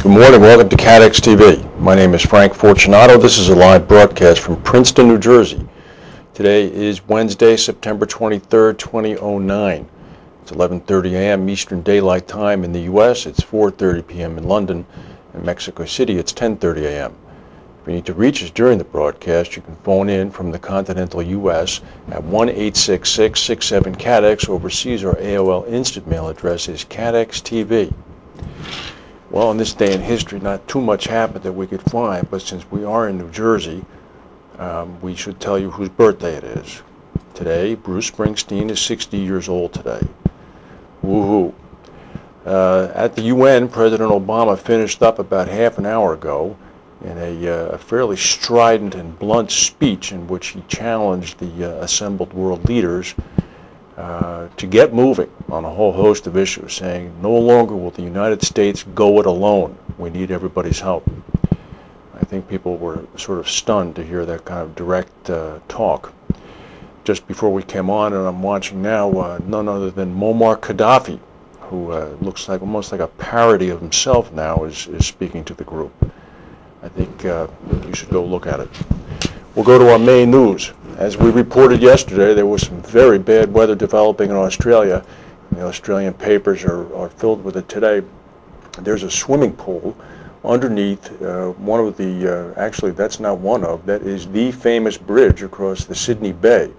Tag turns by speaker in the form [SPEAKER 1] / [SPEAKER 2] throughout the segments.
[SPEAKER 1] Good morning. Welcome to CATEX-TV. My name is Frank Fortunato. This is a live broadcast from Princeton, New Jersey. Today is Wednesday, September 23rd, 2009. It's 11:30 a.m. Eastern Daylight Time in the U.S. It's 4:30 p.m. in London. In Mexico City, it's 10:30 a.m. If you need to reach us during the broadcast, you can phone in from the continental U.S. at 1-866-67-CATEX. Overseas, our AOL instant mail address is CATEX-TV. Well, in this day in history, not too much happened that we could find, but since we are in New Jersey, we should tell you whose birthday it is. Today, Bruce Springsteen is 60 years old today. Woohoo. At the UN, President Obama finished up about half an hour ago in a fairly strident and blunt speech in which he challenged the assembled world leaders to get moving on a whole host of issues, saying no longer will the United States go it alone. We need everybody's help. I think people were sort of stunned to hear that kind of direct talk. Just before we came on, and I'm watching now, none other than Muammar Gaddafi, who looks like almost like a parody of himself now, is speaking to the group. I think you should go look at it. We'll go to our main news. As we reported yesterday, there was some very bad weather developing in Australia. The Australian papers are filled with it today. There's a swimming pool underneath one of the, actually that's not one of, that is the famous bridge across the Sydney Bay.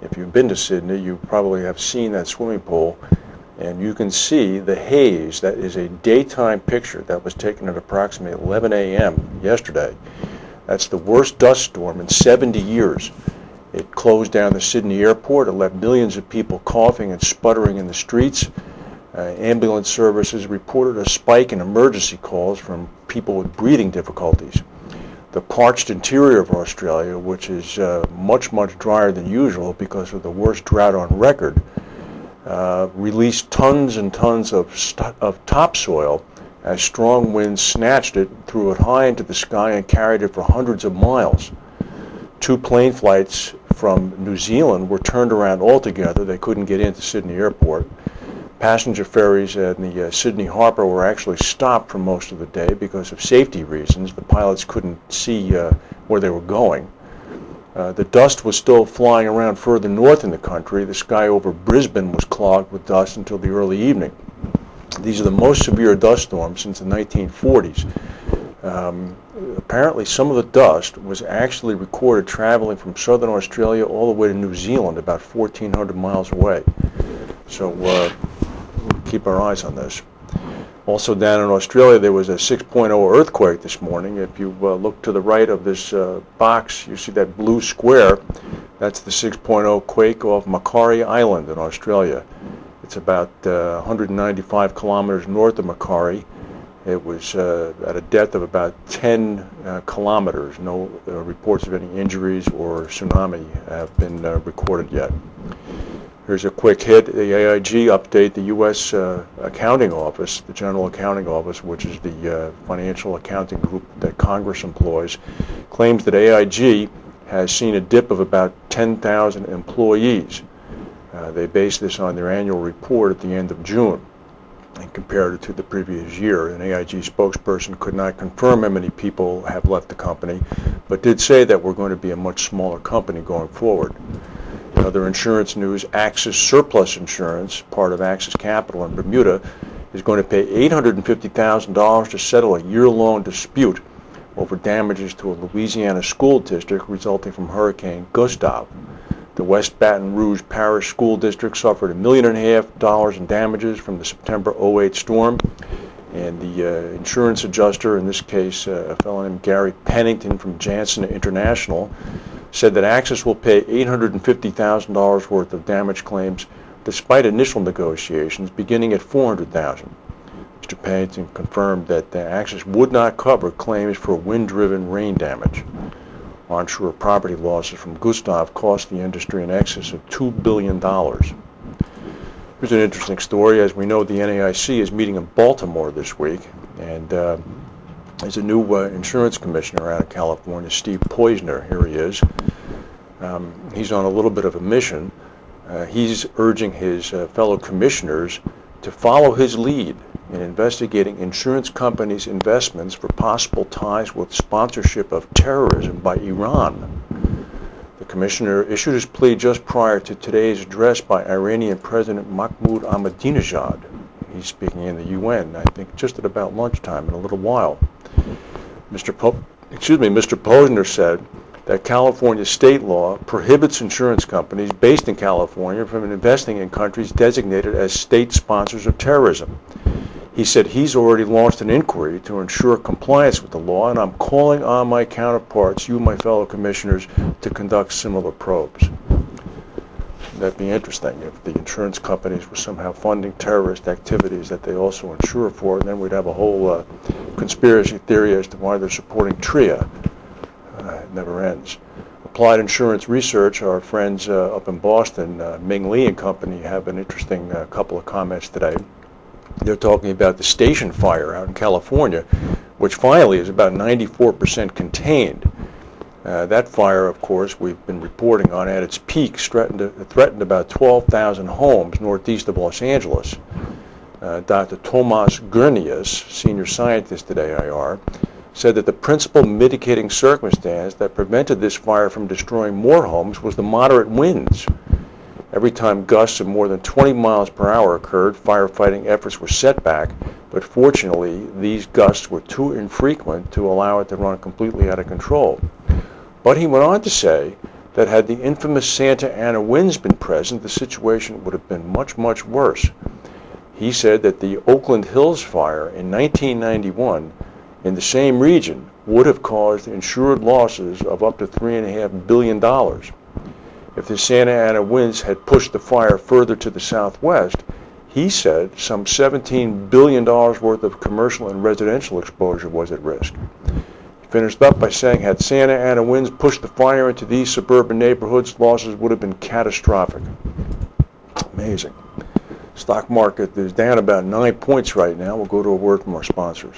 [SPEAKER 1] If you've been to Sydney, you probably have seen that swimming pool, and you can see the haze. That is a daytime picture that was taken at approximately 11 a.m. yesterday. That's the worst dust storm in 70 years. It closed down the Sydney airport. It left millions of people coughing and sputtering in the streets. Ambulance services reported a spike in emergency calls from people with breathing difficulties. The parched interior of Australia, which is much, much drier than usual because of the worst drought on record, released tons and tons of topsoil as strong winds snatched it, threw it high into the sky, and carried it for hundreds of miles. 2 plane flights from New Zealand were turned around altogether. They couldn't get into Sydney Airport. Passenger ferries in the Sydney Harbour were actually stopped for most of the day because of safety reasons. The pilots couldn't see where they were going. The dust was still flying around further north in the country. The sky over Brisbane was clogged with dust until the early evening. These are the most severe dust storms since the 1940s. Apparently some of the dust was actually recorded traveling from southern Australia all the way to New Zealand, about 1,400 miles away. So keep our eyes on this. Also down in Australia, there was a 6.0 earthquake this morning. If you look to the right of this box, you see that blue square. That's the 6.0 quake off Macquarie Island in Australia. It's about 195 kilometers north of Macquarie. It was at a depth of about 10 kilometers. No reports of any injuries or tsunami have been recorded yet. Here's a quick hit. The AIG update. The U.S. Accounting Office, the General Accounting Office, which is the financial accounting group that Congress employs, claims that AIG has seen a dip of about 10,000 employees. They base this on their annual report at the end of June and compared it to the previous year. An AIG spokesperson could not confirm how many people have left the company, but did say that we're going to be a much smaller company going forward. In other insurance news, Axis Surplus Insurance, part of Axis Capital in Bermuda, is going to pay $850,000 to settle a year-long dispute over damages to a Louisiana school district resulting from Hurricane Gustav. The West Baton Rouge Parish School District suffered $1.5 million in damages from the September 2008 storm, and the insurance adjuster, in this case a fellow named Gary Pennington from Janssen International, said that Axis will pay $850,000 worth of damage claims despite initial negotiations beginning at $400,000. Mr. Pennington confirmed that Axis would not cover claims for wind-driven rain damage. Onshore property losses from Gustav cost the industry in excess of $2 billion. Here's an interesting story. As we know, the NAIC is meeting in Baltimore this week, and there's a new insurance commissioner out of California, Steve Poizner. Here he is. He's on a little bit of a mission. He's urging his fellow commissioners to follow his lead in investigating insurance companies' investments for possible ties with sponsorship of terrorism by Iran. The commissioner issued his plea just prior to today's address by Iranian President Mahmoud Ahmadinejad. He's speaking in the UN, I think, just at about lunchtime in a little while. Mr. Posner said that California state law prohibits insurance companies based in California from investing in countries designated as state sponsors of terrorism. He said he's already launched an inquiry to ensure compliance with the law, and I'm calling on my counterparts, you, my fellow commissioners, to conduct similar probes. That'd be interesting if the insurance companies were somehow funding terrorist activities that they also insure for, and then we'd have a whole conspiracy theory as to why they're supporting TRIA. It never ends. Applied Insurance Research, our friends up in Boston, Ming Lee and Company, have an interesting couple of comments today. They're talking about the station fire out in California, which finally is about 94% contained. That fire, of course, we've been reporting on at its peak, threatened about 12,000 homes northeast of Los Angeles. Dr. Tomas Gurnius, senior scientist at AIR, said that the principal mitigating circumstance that prevented this fire from destroying more homes was the moderate winds. Every time gusts of more than 20 miles per hour occurred, firefighting efforts were set back, but fortunately these gusts were too infrequent to allow it to run completely out of control. But he went on to say that had the infamous Santa Ana winds been present, the situation would have been much, much worse. He said that the Oakland Hills fire in 1991 in the same region would have caused insured losses of up to $3.5 billion. If the Santa Ana winds had pushed the fire further to the southwest, he said some $17 billion worth of commercial and residential exposure was at risk. He finished up by saying had Santa Ana winds pushed the fire into these suburban neighborhoods, losses would have been catastrophic. Amazing. Stock market is down about 9 points right now. We'll go to a word from our sponsors.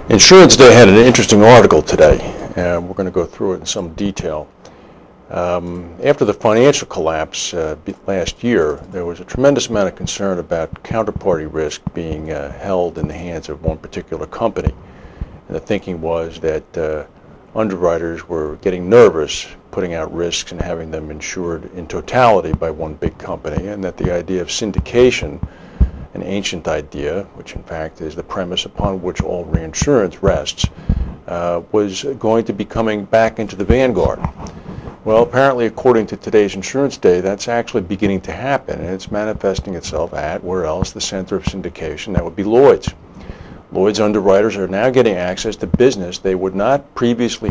[SPEAKER 1] Insurance Day had an interesting article today, and we're going to go through it in some detail. After the financial collapse last year, there was a tremendous amount of concern about counterparty risk being held in the hands of one particular company. And the thinking was that underwriters were getting nervous putting out risks and having them insured in totality by one big company, and that the idea of syndication, an ancient idea, which in fact is the premise upon which all reinsurance rests, was going to be coming back into the vanguard. Well, apparently, according to today's Insurance Day, that's actually beginning to happen, and it's manifesting itself at, where else, the center of syndication. That would be Lloyd's. Lloyd's underwriters are now getting access to business they would not previously